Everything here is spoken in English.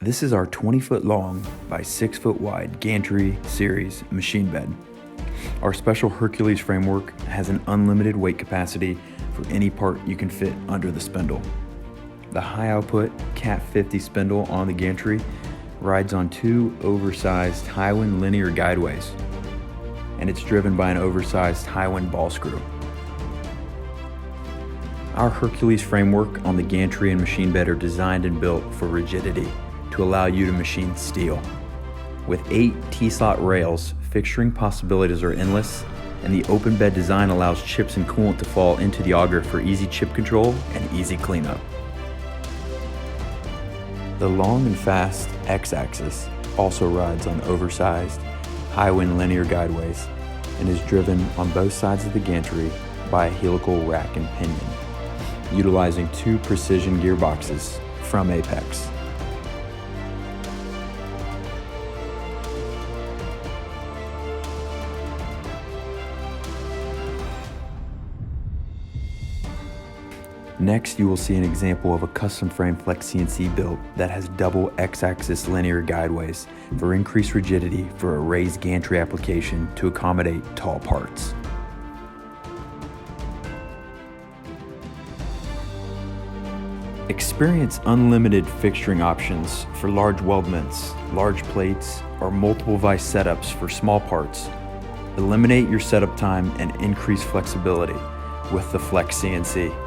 This is our 20-foot long by 6-foot wide Gantry series machine bed. Our special Hercules framework has an unlimited weight capacity for any part you can fit under the spindle. The high output Cat 50 spindle on the Gantry rides on two oversized high-wind linear guideways, and it's driven by an oversized high-wind ball screw. Our Hercules framework on the Gantry and machine bed are designed and built for rigidity to allow you to machine steel. With 8 T-slot rails, fixturing possibilities are endless, and the open bed design allows chips and coolant to fall into the auger for easy chip control and easy cleanup. The long and fast X-axis also rides on oversized, high-wind linear guideways and is driven on both sides of the Gantry by a helical rack and pinion, utilizing 2 precision gearboxes from Apex. Next, you will see an example of a custom frame FlexCNC build that has double X-axis linear guideways for increased rigidity for a raised Gantry application to accommodate tall parts. Experience unlimited fixturing options for large weldments, large plates, or multiple vise setups for small parts. Eliminate your setup time and increase flexibility with the FlexCNC.